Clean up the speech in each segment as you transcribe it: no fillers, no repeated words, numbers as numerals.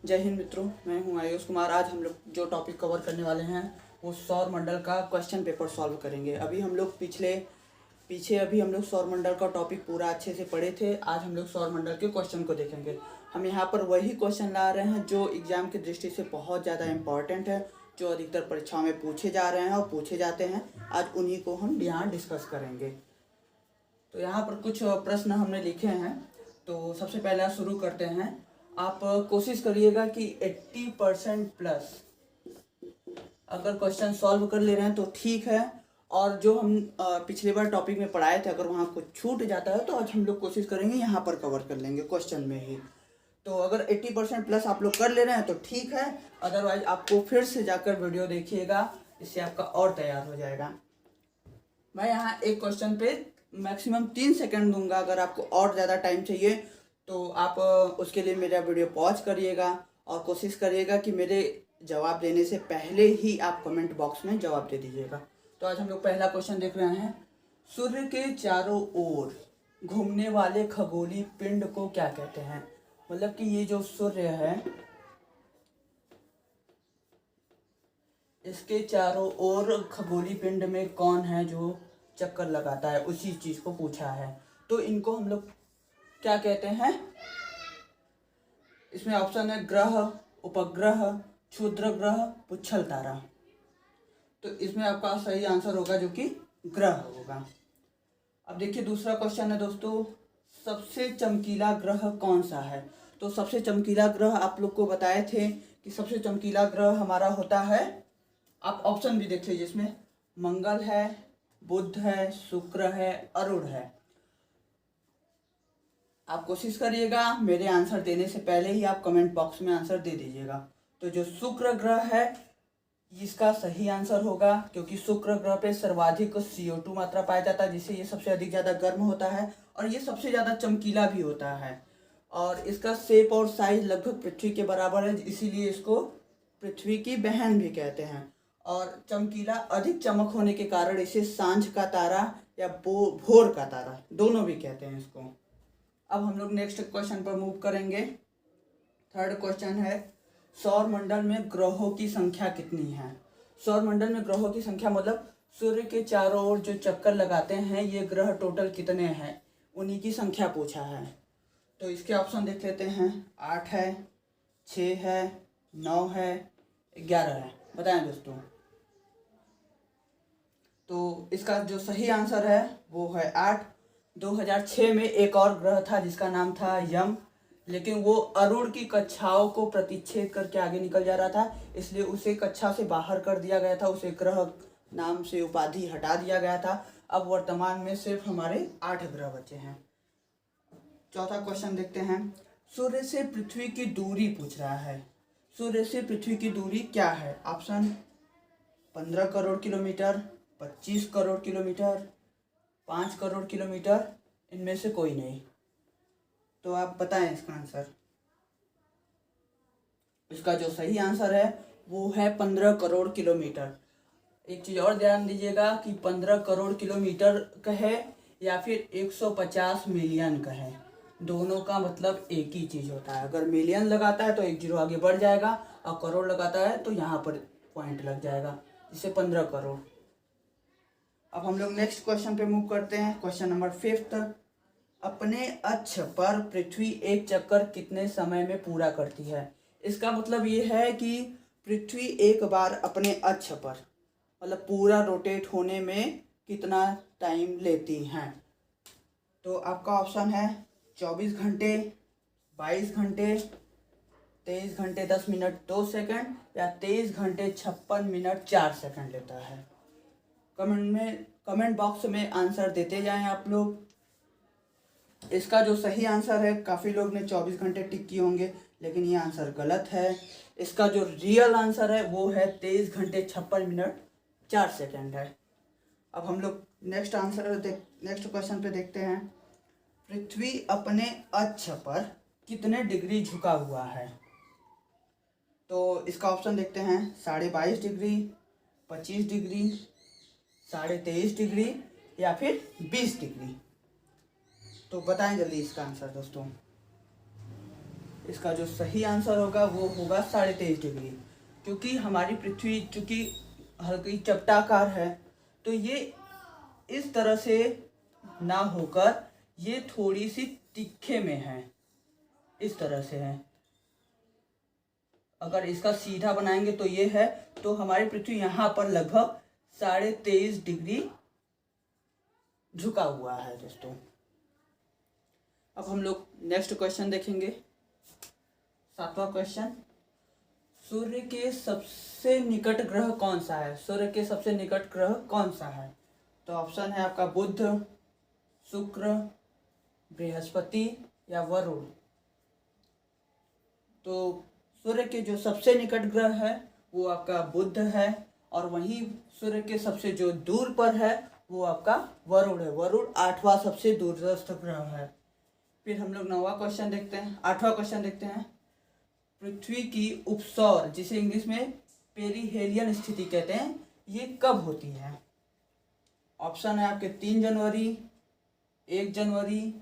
जय हिंद मित्रों, मैं हूं आयुष कुमार। आज हम लोग जो टॉपिक कवर करने वाले हैं वो सौर मंडल का क्वेश्चन पेपर सॉल्व करेंगे। अभी हम लोग सौर मंडल का टॉपिक पूरा अच्छे से पढ़े थे। आज हम लोग सौर मंडल के क्वेश्चन को देखेंगे। हम यहाँ पर वही क्वेश्चन ला रहे हैं जो एग्जाम की दृष्टि से बहुत ज़्यादा इम्पॉर्टेंट है, जो अधिकतर परीक्षाओं में पूछे जा रहे हैं और पूछे जाते हैं। आज उन्हीं को हम यहाँ डिस्कस करेंगे। तो यहाँ पर कुछ प्रश्न हमने लिखे हैं, तो सबसे पहले शुरू करते हैं। आप कोशिश करिएगा कि 80% प्लस अगर क्वेश्चन सॉल्व कर ले रहे हैं तो ठीक है, और जो हम पिछले बार टॉपिक में पढ़ाए थे अगर वहाँ कुछ छूट जाता है तो आज हम लोग कोशिश करेंगे यहाँ पर कवर कर लेंगे क्वेश्चन में ही। तो अगर 80% प्लस आप लोग कर ले रहे हैं तो ठीक है, अदरवाइज आपको फिर से जाकर वीडियो देखिएगा, इससे आपका और तैयार हो जाएगा। मैं यहाँ एक क्वेश्चन पे मैक्सिमम 3 सेकंड दूंगा। अगर आपको और ज़्यादा टाइम चाहिए तो आप उसके लिए मेरा वीडियो पॉज करिएगा और कोशिश करिएगा कि मेरे जवाब देने से पहले ही आप कमेंट बॉक्स में जवाब दे दीजिएगा। तो आज हम लोग पहला क्वेश्चन देख रहे हैं। सूर्य के चारों ओर घूमने वाले खगोलीय पिंड को क्या कहते हैं? मतलब कि ये जो सूर्य है इसके चारों ओर खगोलीय पिंड में कौन है जो चक्कर लगाता है, उसी चीज को पूछा है। तो इनको हम लोग क्या कहते हैं? इसमें ऑप्शन है ग्रह, उपग्रह, क्षुद्र ग्रह, पुच्छल तारा। तो इसमें आपका सही आंसर होगा जो कि ग्रह होगा। अब देखिए दूसरा क्वेश्चन है दोस्तों, सबसे चमकीला ग्रह कौन सा है? तो सबसे चमकीला ग्रह आप लोग को बताए थे कि सबसे चमकीला ग्रह हमारा होता है, आप ऑप्शन भी देख लीजिए, इसमें मंगल है, बुध है, शुक्र है, अरुण है। आप कोशिश करिएगा मेरे आंसर देने से पहले ही आप कमेंट बॉक्स में आंसर दे दीजिएगा। तो जो शुक्र ग्रह है इसका सही आंसर होगा, क्योंकि शुक्र ग्रह पे सर्वाधिक CO2 मात्रा पाया जाता है, जिससे ये सबसे अधिक ज़्यादा गर्म होता है और ये सबसे ज़्यादा चमकीला भी होता है। और इसका शेप और साइज लगभग पृथ्वी के बराबर है, इसीलिए इसको पृथ्वी की बहन भी कहते हैं। और चमकीला, अधिक चमक होने के कारण इसे सांझ का तारा या भोर का तारा दोनों भी कहते हैं इसको। अब हम लोग नेक्स्ट क्वेश्चन पर मूव करेंगे। थर्ड क्वेश्चन है, सौर मंडल में ग्रहों की संख्या कितनी है? सौर मंडल में ग्रहों की संख्या मतलब सूर्य के चारों ओर जो चक्कर लगाते हैं ये ग्रह टोटल कितने हैं, उन्हीं की संख्या पूछा है। तो इसके ऑप्शन देख लेते हैं। 8 है, 6 है, 9 है, 11 है। बताएं दोस्तों। तो इसका जो सही आंसर है वो है 8। 2006 में एक और ग्रह था जिसका नाम था यम, लेकिन वो अरुण की कक्षाओं को प्रतिच्छेद करके आगे निकल जा रहा था, इसलिए उसे कक्षा से बाहर कर दिया गया था, उसे ग्रह नाम से उपाधि हटा दिया गया था। अब वर्तमान में सिर्फ हमारे 8 ग्रह बचे हैं। चौथा क्वेश्चन देखते हैं। सूर्य से पृथ्वी की दूरी पूछ रहा है। सूर्य से पृथ्वी की दूरी क्या है? Option 15 crore kilometre, 25 crore kilometre, 5 crore kilometre, इनमें से कोई नहीं। तो आप बताएं इसका आंसर। इसका जो सही आंसर है वो है 15 करोड़ किलोमीटर। एक चीज़ और ध्यान दीजिएगा कि 15 करोड़ किलोमीटर कहे या फिर 150 मिलियन कहे, दोनों का मतलब एक ही चीज़ होता है। अगर मिलियन लगाता है तो एक जीरो आगे बढ़ जाएगा, और करोड़ लगाता है तो यहाँ पर पॉइंट लग जाएगा, जिससे 15 करोड़। अब हम लोग नेक्स्ट क्वेश्चन पे मूव करते हैं। Question number 5। अपने अक्ष पर पृथ्वी एक चक्कर कितने समय में पूरा करती है? इसका मतलब ये है कि पृथ्वी एक बार अपने अक्ष पर मतलब पूरा रोटेट होने में कितना टाइम लेती हैं। तो आपका ऑप्शन है 24 घंटे, 22 घंटे, 23 घंटे 10 मिनट 2 सेकंड, या 23 घंटे 56 मिनट 4 सेकंड लेता है। कमेंट बॉक्स में आंसर देते जाएं आप लोग। इसका जो सही आंसर है, काफ़ी लोग ने 24 घंटे टिक किए होंगे, लेकिन ये आंसर गलत है। इसका जो रियल आंसर है वो है 23 घंटे 56 मिनट 4 सेकंड है। अब हम लोग नेक्स्ट क्वेश्चन पे देखते हैं। पृथ्वी अपने अक्ष पर कितने डिग्री झुका हुआ है? तो इसका ऑप्शन देखते हैं। 22.5 डिग्री, 25 डिग्री, 23.5 डिग्री, या फिर 20 डिग्री। तो बताएं जल्दी इसका आंसर दोस्तों। इसका जो सही आंसर होगा वो होगा 23.5 डिग्री। क्योंकि हमारी पृथ्वी चूँकि हल्की चपटाकार है, तो ये इस तरह से ना होकर ये थोड़ी सी तीखे में है, इस तरह से है। अगर इसका सीधा बनाएंगे तो ये है, तो हमारी पृथ्वी यहाँ पर लगभग 23.5 डिग्री झुका हुआ है दोस्तों। अब हम लोग नेक्स्ट क्वेश्चन देखेंगे, 7वां क्वेश्चन। सूर्य के सबसे निकट ग्रह कौन सा है? सूर्य के सबसे निकट ग्रह कौन सा है? तो ऑप्शन है आपका बुध, शुक्र, बृहस्पति या वरुण। तो सूर्य के जो सबसे निकट ग्रह है वो आपका बुध है, और वहीं सूर्य के सबसे जो दूर पर है वो आपका वरुण है। वरुण 8वां सबसे दूरस्थ ग्रह है। फिर हम लोग 9वां क्वेश्चन देखते हैं, 8वां क्वेश्चन देखते हैं। पृथ्वी की उपसौर, जिसे इंग्लिश में पेरिहेलियन स्थिति कहते हैं, ये कब होती है? ऑप्शन है आपके 3 जनवरी, 1 जनवरी,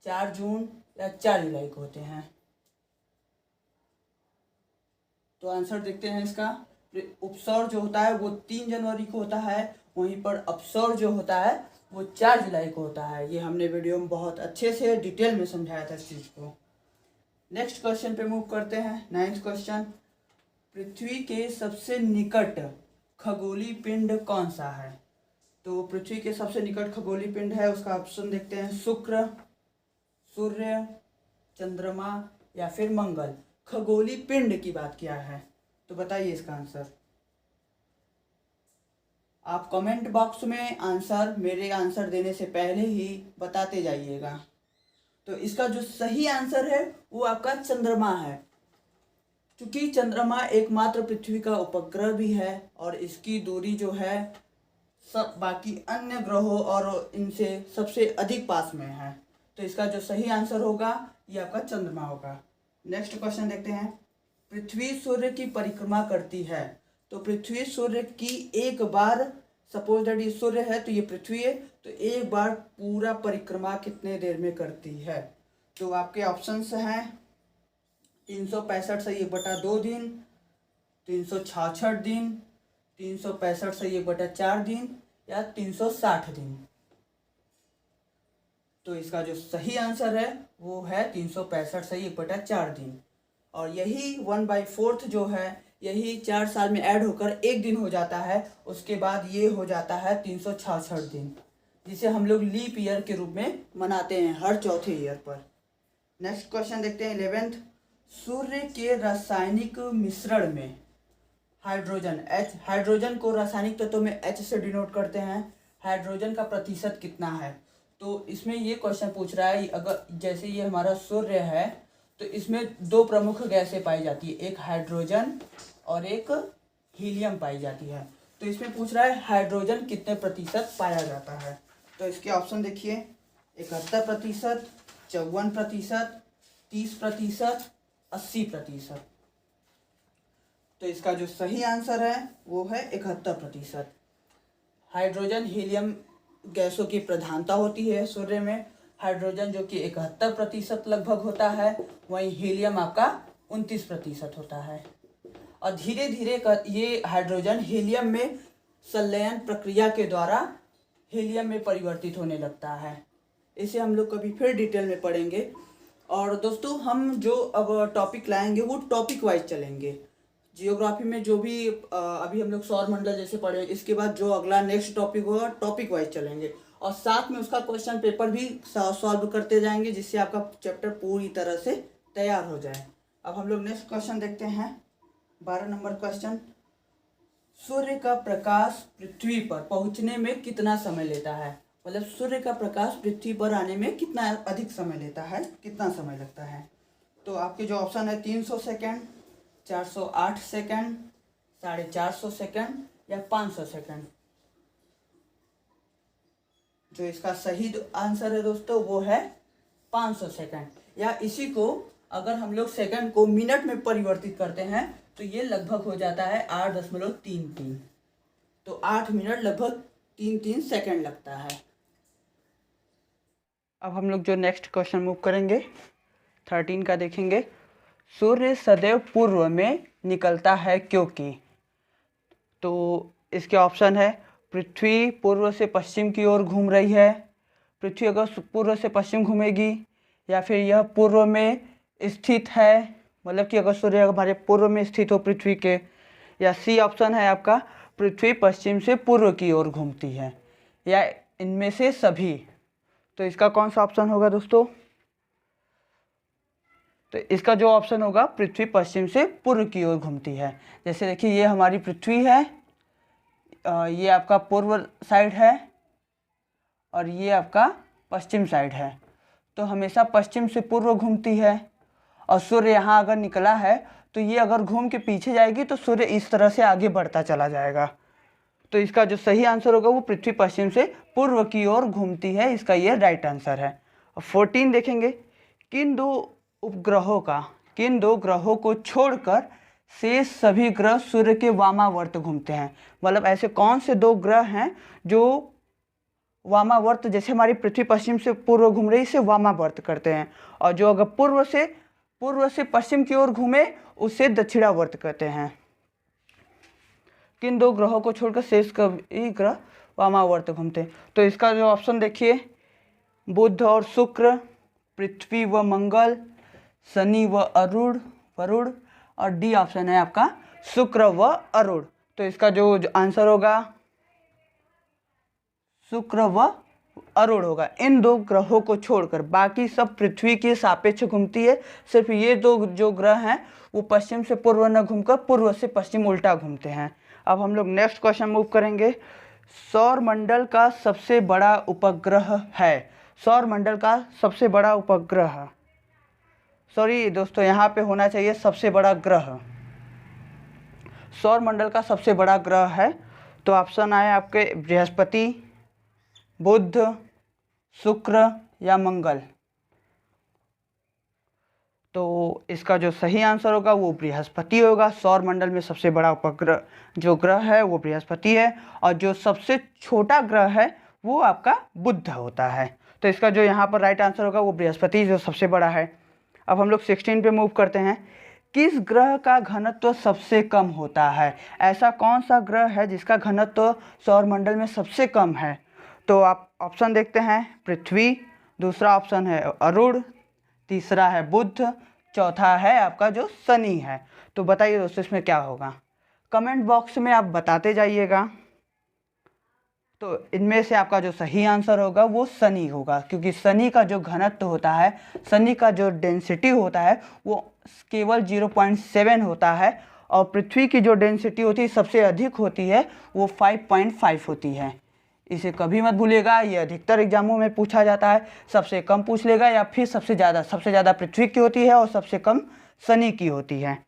4 जून या 4 जुलाई को होते हैं। तो आंसर देखते हैं इसका। उपसौर जो होता है वो 3 जनवरी को होता है, वहीं पर अपसौर जो होता है वो 4 जुलाई को होता है। ये हमने वीडियो में बहुत अच्छे से डिटेल में समझाया था इस चीज़ को। नेक्स्ट क्वेश्चन पे मूव करते हैं, 9वां क्वेश्चन। पृथ्वी के सबसे निकट खगोलीय पिंड कौन सा है? तो पृथ्वी के सबसे निकट खगोलीय पिंड है, उसका ऑप्शन देखते हैं। शुक्र, सूर्य, चंद्रमा या फिर मंगल। खगोलीय पिंड की बात किया है, तो बताइए इसका आंसर। आप कमेंट बॉक्स में आंसर मेरे आंसर देने से पहले ही बताते जाइएगा। तो इसका जो सही आंसर है वो आपका चंद्रमा है। क्योंकि चंद्रमा एकमात्र पृथ्वी का उपग्रह भी है और इसकी दूरी जो है सब बाकी अन्य ग्रहों और इनसे सबसे अधिक पास में है। तो इसका जो सही आंसर होगा ये आपका चंद्रमा होगा। नेक्स्ट क्वेश्चन देखते हैं। पृथ्वी सूर्य की परिक्रमा करती है, तो पृथ्वी सूर्य की एक बार, सपोज दैट ये सूर्य है तो ये पृथ्वी है, तो एक बार पूरा परिक्रमा कितने देर में करती है? तो आपके ऑप्शंस हैं 365 से 1/2 दिन, 366 दिन, 365 से 1/4 दिन या 360 दिन। तो इसका जो सही आंसर है वो है 365 से 1/4 दिन। और यही 1/4 जो है यही 4 साल में ऐड होकर 1 दिन हो जाता है। उसके बाद ये हो जाता है 366 दिन, जिसे हम लोग लीप ईयर के रूप में मनाते हैं हर चौथे ईयर पर। नेक्स्ट क्वेश्चन देखते हैं 11th। सूर्य के रासायनिक मिश्रण में हाइड्रोजन, H, हाइड्रोजन को रासायनिक तत्वों में H से डिनोट करते हैं। हाइड्रोजन का प्रतिशत कितना है? तो इसमें ये क्वेश्चन पूछ रहा है, अगर जैसे ये हमारा सूर्य है तो इसमें 2 प्रमुख गैसें पाई जाती है, एक हाइड्रोजन और एक हीलियम पाई जाती है। तो इसमें पूछ रहा है हाइड्रोजन कितने प्रतिशत पाया जाता है? तो इसके ऑप्शन देखिए, 71%, 54%, 30%, 80%। तो इसका जो सही आंसर है वो है 71%। हाइड्रोजन हीलियम गैसों की प्रधानता होती है सूर्य में। हाइड्रोजन जो कि 71% लगभग होता है, वहीं हीलियम आपका 29% होता है। और धीरे धीरे ये हाइड्रोजन हीलियम में संलयन प्रक्रिया के द्वारा हीलियम में परिवर्तित होने लगता है। इसे हम लोग कभी फिर डिटेल में पढ़ेंगे। और दोस्तों हम जो अब टॉपिक लाएंगे वो टॉपिक वाइज चलेंगे। जियोग्राफी में जो भी अभी हम लोग सौर मंडल जैसे पढ़े, इसके बाद जो अगला नेक्स्ट टॉपिक होगा टॉपिक वाइज चलेंगे और साथ में उसका क्वेश्चन पेपर भी सॉल्व करते जाएंगे, जिससे आपका चैप्टर पूरी तरह से तैयार हो जाए। अब हम लोग नेक्स्ट क्वेश्चन देखते हैं, 12 नंबर क्वेश्चन। सूर्य का प्रकाश पृथ्वी पर पहुंचने में कितना समय लेता है? मतलब सूर्य का प्रकाश पृथ्वी पर आने में कितना अधिक समय लेता है, कितना समय लगता है? तो आपके जो ऑप्शन है 300 सेकेंड, 408 सेकेंड, 450 सेकेंड या 500 सेकेंड। जो इसका सही आंसर है दोस्तों वो है 500 सेकेंड। या इसी को अगर हम लोग सेकंड को मिनट में परिवर्तित करते हैं तो ये लगभग हो जाता है 8.33। तो 8 मिनट लगभग 3 सेकेंड लगता है। अब हम लोग जो नेक्स्ट क्वेश्चन मूव करेंगे 13 का देखेंगे। सूर्य सदैव पूर्व में निकलता है क्योंकि। तो इसके ऑप्शन है, पृथ्वी पूर्व से पश्चिम की ओर घूम रही है, पृथ्वी अगर पूर्व से पश्चिम घूमेगी, या फिर यह पूर्व में स्थित है, मतलब कि अगर सूर्य हमारे पूर्व में स्थित हो पृथ्वी के, या सी ऑप्शन है आपका, पृथ्वी पश्चिम से पूर्व की ओर घूमती है, या इनमें से सभी। तो इसका कौन सा ऑप्शन होगा दोस्तों? तो इसका जो ऑप्शन होगा, पृथ्वी पश्चिम से पूर्व की ओर घूमती है। जैसे देखिए, ये हमारी पृथ्वी है, ये आपका पूर्व साइड है, और ये आपका पश्चिम साइड है। तो हमेशा पश्चिम से पूर्व घूमती है, और सूर्य यहाँ अगर निकला है तो ये अगर घूम के पीछे जाएगी तो सूर्य इस तरह से आगे बढ़ता चला जाएगा। तो इसका जो सही आंसर होगा वो पृथ्वी पश्चिम से पूर्व की ओर घूमती है, इसका ये राइट आंसर है। अब 14 देखेंगे, किन दो ग्रहों को छोड़कर शेष सभी ग्रह सूर्य के वामावर्त घूमते हैं। मतलब ऐसे कौन से दो ग्रह हैं जो वामावर्त, जैसे हमारी पृथ्वी पश्चिम से पूर्व घूम रही, इसे वामावर्त करते हैं, और जो अगर पूर्व से पश्चिम की ओर घूमे उसे दक्षिणावर्त कहते हैं। किन दो ग्रहों को छोड़कर शेष सभी ग्रह वामावर्त घूमते हैं। तो इसका जो ऑप्शन देखिए, बुध और शुक्र, पृथ्वी व मंगल, शनि व वरुण, और डी ऑप्शन है आपका शुक्र व अरुण। तो इसका जो आंसर होगा शुक्र व अरुण होगा। इन दो ग्रहों को छोड़कर बाकी सब पृथ्वी के सापेक्ष घूमती है, सिर्फ ये दो जो ग्रह हैं वो पश्चिम से पूर्व न घूमकर पूर्व से पश्चिम उल्टा घूमते हैं। अब हम लोग नेक्स्ट क्वेश्चन मूव करेंगे। सौरमंडल का सबसे बड़ा उपग्रह है। सौरमंडल का सबसे बड़ा उपग्रह, सॉरी दोस्तों, यहाँ पे होना चाहिए सबसे बड़ा ग्रह। सौरमंडल का सबसे बड़ा ग्रह है, तो ऑप्शन आए आपके बृहस्पति, बुध, शुक्र या मंगल। तो इसका जो सही आंसर होगा वो बृहस्पति होगा। सौरमंडल में सबसे बड़ा उपग्रह जो ग्रह है वो बृहस्पति है, और जो सबसे छोटा ग्रह है वो आपका बुध होता है। तो इसका जो यहाँ पर राइट आंसर होगा वो बृहस्पति जो सबसे बड़ा है। अब हम लोग 16 पे मूव करते हैं। किस ग्रह का घनत्व सबसे कम होता है? ऐसा कौन सा ग्रह है जिसका घनत्व सौरमंडल में सबसे कम है? तो आप ऑप्शन देखते हैं, पृथ्वी, दूसरा ऑप्शन है अरुण, तीसरा है बुध, चौथा है आपका जो शनि है। तो बताइए दोस्तों इसमें क्या होगा? कमेंट बॉक्स में आप बताते जाइएगा। तो इनमें से आपका जो सही आंसर होगा वो शनि होगा, क्योंकि शनि का जो घनत्व होता है, शनि का जो डेंसिटी होता है वो केवल 0.7 होता है, और पृथ्वी की जो डेंसिटी होती है सबसे अधिक होती है वो 5.5 होती है। इसे कभी मत भूलिएगा, ये अधिकतर एग्जामों में पूछा जाता है। सबसे कम पूछ लेगा या फिर सबसे ज़्यादा पृथ्वी की होती है और सबसे कम शनि की होती है।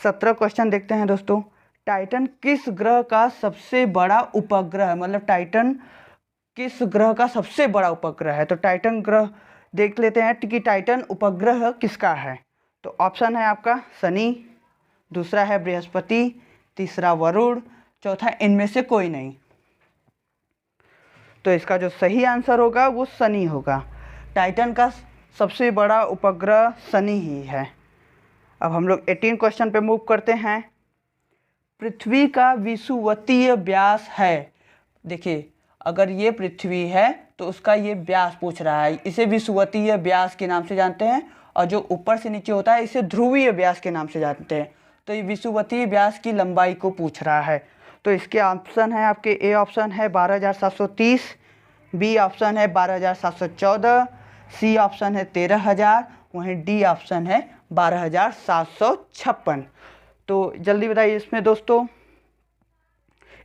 17 क्वेश्चन देखते हैं दोस्तों। टाइटन किस ग्रह का सबसे बड़ा उपग्रह है? मतलब टाइटन किस ग्रह का सबसे बड़ा उपग्रह है? तो टाइटन ग्रह देख लेते हैं कि टाइटन उपग्रह किसका है। तो ऑप्शन है आपका शनि, दूसरा है बृहस्पति, तीसरा वरुण, चौथा इनमें से कोई नहीं। तो इसका जो सही आंसर होगा वो शनि होगा। टाइटन का सबसे बड़ा उपग्रह शनि ही है। अब हम लोग 18 क्वेश्चन पे मूव करते हैं। पृथ्वी का विषुवतीय व्यास है। देखिए, अगर ये पृथ्वी है तो उसका ये व्यास पूछ रहा है, इसे विषुवतीय व्यास के नाम से जानते हैं, और जो ऊपर से नीचे होता है इसे ध्रुवीय व्यास के नाम से जानते हैं। तो ये विषुवतीय व्यास की लंबाई को पूछ रहा है। तो इसके ऑप्शन है आपके, ए ऑप्शन है 12,730, बी ऑप्शन है 12,714, सी ऑप्शन है 13,000, वहीं डी ऑप्शन है 12,756। तो जल्दी बताइए इसमें दोस्तों,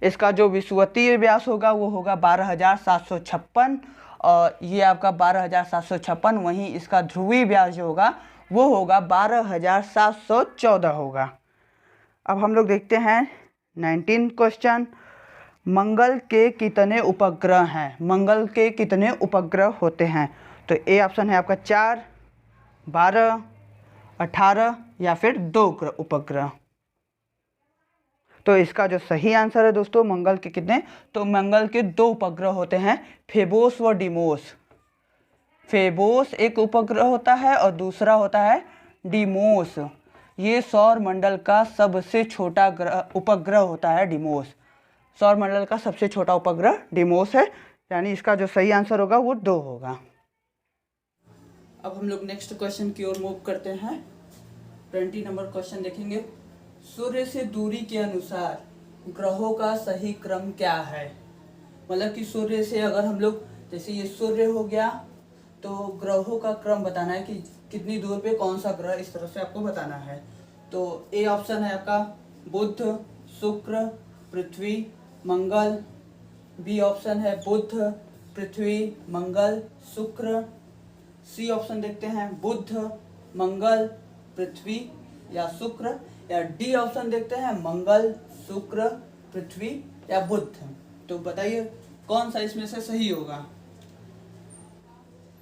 इसका जो विषुवतीय व्यास होगा वो होगा 12,756, और ये आपका 12,756, वहीं इसका ध्रुवीय व्यास जो होगा वो होगा 12,714 होगा। अब हम लोग देखते हैं 19 क्वेश्चन। मंगल के कितने उपग्रह हैं? मंगल के कितने उपग्रह होते हैं? तो ए ऑप्शन है आपका 4, 12, 18 या फिर 2 उपग्रह। तो इसका जो सही आंसर है दोस्तों, मंगल के कितने, तो मंगल के 2 उपग्रह होते हैं, फेबोस व डिमोस। फेबोस एक उपग्रह होता है और दूसरा होता है डिमोस, ये सौर मंडल का सबसे छोटा उपग्रह होता है डिमोस। सौर मंडल का सबसे छोटा उपग्रह डिमोस है, यानी इसका जो सही आंसर होगा वो 2 होगा। अब हम लोग नेक्स्ट क्वेश्चन की ओर मूव करते हैं। 20 नंबर क्वेश्चन देखेंगे। सूर्य से दूरी के अनुसार ग्रहों का सही क्रम क्या है? मतलब कि सूर्य से अगर हम लोग, जैसे ये सूर्य हो गया, तो ग्रहों का क्रम बताना है कि कितनी दूर पे कौन सा ग्रह, इस तरह से आपको बताना है। तो ए ऑप्शन है आपका बुध, शुक्र, पृथ्वी, मंगल। बी ऑप्शन है बुध, पृथ्वी, मंगल, शुक्र। सी ऑप्शन देखते हैं बुध, मंगल, पृथ्वी या शुक्र। या डी ऑप्शन देखते हैं मंगल, शुक्र, पृथ्वी या बुध। तो बताइए कौन सा इसमें से सही होगा?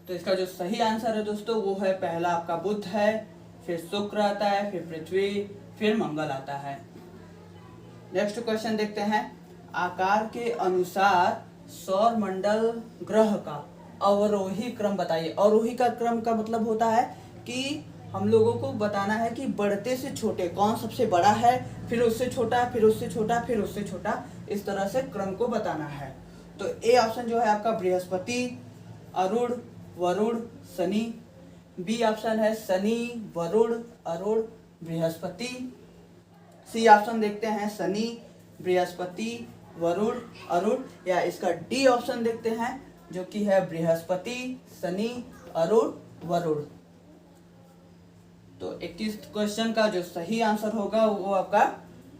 तो इसका जो सही आंसर है दोस्तों वो है पहला आपका बुध है, फिर शुक्र आता है, फिर पृथ्वी, फिर मंगल आता है। नेक्स्ट क्वेश्चन देखते हैं। आकार के अनुसार सौर मंडल ग्रह का अवरोही क्रम बताइए। अवरोही का क्रम का मतलब होता है कि हम लोगों को बताना है कि बढ़ते से छोटे कौन सबसे बड़ा है, फिर उससे छोटा, फिर उससे छोटा, फिर उससे छोटा, इस तरह से क्रम को बताना है। तो ए ऑप्शन जो है आपका बृहस्पति, अरुण, वरुण, शनि। बी ऑप्शन है शनि, वरुण, अरुण, बृहस्पति। सी ऑप्शन देखते हैं शनि, बृहस्पति, वरुण, अरुण। या इसका डी ऑप्शन देखते हैं जो कि है बृहस्पति, शनि, अरुण, वरुण। तो 21 क्वेश्चन का जो सही आंसर होगा वो आपका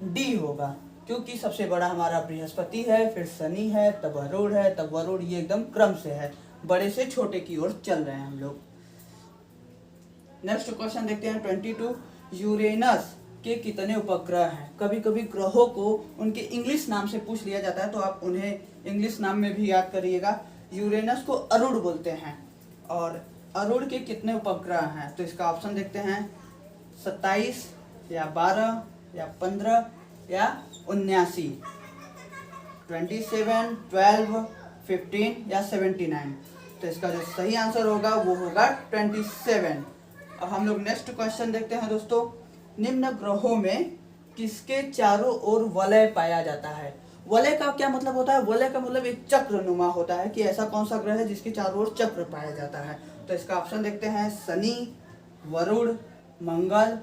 डी होगा, क्योंकि सबसे बड़ा हमारा बृहस्पति है, फिर शनि है, तब अरुण है, तब वरुण। ये एकदम क्रम से है, बड़े से छोटे की ओर चल रहे हैं हम लोग। नेक्स्ट क्वेश्चन देखते हैं 22। यूरेनस के कितने उपग्रह हैं? कभी कभी ग्रहों को उनके इंग्लिश नाम से पूछ लिया जाता है, तो आप उन्हें इंग्लिश नाम में भी याद करिएगा। यूरेनस को अरुण बोलते हैं, और अरुण के कितने उपग्रह हैं? तो इसका ऑप्शन देखते हैं 27 या 12 या 15 या 79। 27, 12, 15 या 79। तो इसका जो सही आंसर होगा वो होगा 27। अब हम लोग नेक्स्ट क्वेश्चन देखते हैं दोस्तों। निम्न ग्रहों में किसके चारों ओर वलय पाया जाता है? वलय का क्या मतलब होता है? वलय का मतलब एक चक्रनुमा होता है कि ऐसा कौन सा ग्रह है जिसके चारों ओर चक्र पाया जाता है। तो इसका ऑप्शन देखते हैं शनि, वरुण, मंगल,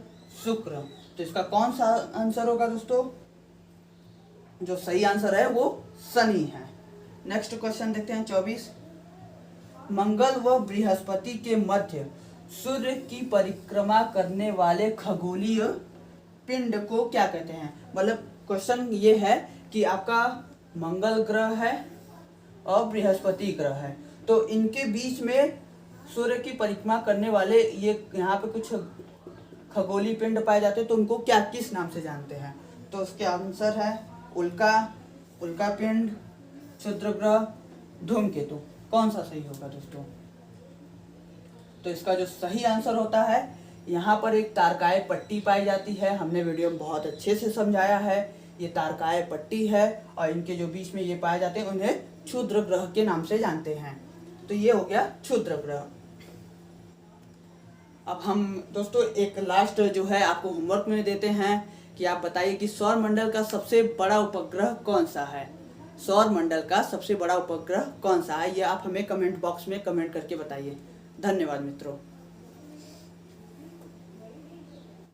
शुक्र। तो इसका कौन सा आंसर होगा दोस्तों? जो सही आंसर है वो शनि है। नेक्स्ट क्वेश्चन देखते हैं 24। मंगल व बृहस्पति के मध्य सूर्य की परिक्रमा करने वाले खगोलीय पिंड को क्या कहते हैं? मतलब क्वेश्चन ये है कि आपका मंगल ग्रह है और बृहस्पति ग्रह है, तो इनके बीच में सूर्य की परिक्रमा करने वाले ये यहाँ पे कुछ खगोलीय पिंड पाए जाते हैं, तो उनको क्या किस नाम से जानते हैं? तो उसके आंसर है उल्का, उल्का पिंड, क्षुद्र ग्रह, धूमकेतु। कौन सा सही होगा दोस्तों? तो इसका जो सही आंसर होता है, यहाँ पर एक तारकाय पट्टी पाई जाती है। हमने वीडियो में बहुत अच्छे से समझाया है। ये तारकाय पट्टी है और इनके जो बीच में ये पाए जाते हैं उन्हें क्षुद्र ग्रह के नाम से जानते हैं। तो ये हो गया क्षुद्र ग्रह। अब हम दोस्तों एक लास्ट जो है आपको होमवर्क में देते हैं कि आप बताइए कि सौर मंडल का सबसे बड़ा उपग्रह कौन सा है? सौर मंडल का सबसे बड़ा उपग्रह कौन सा है? ये आप हमें कमेंट बॉक्स में कमेंट करके बताइए। धन्यवाद मित्रों।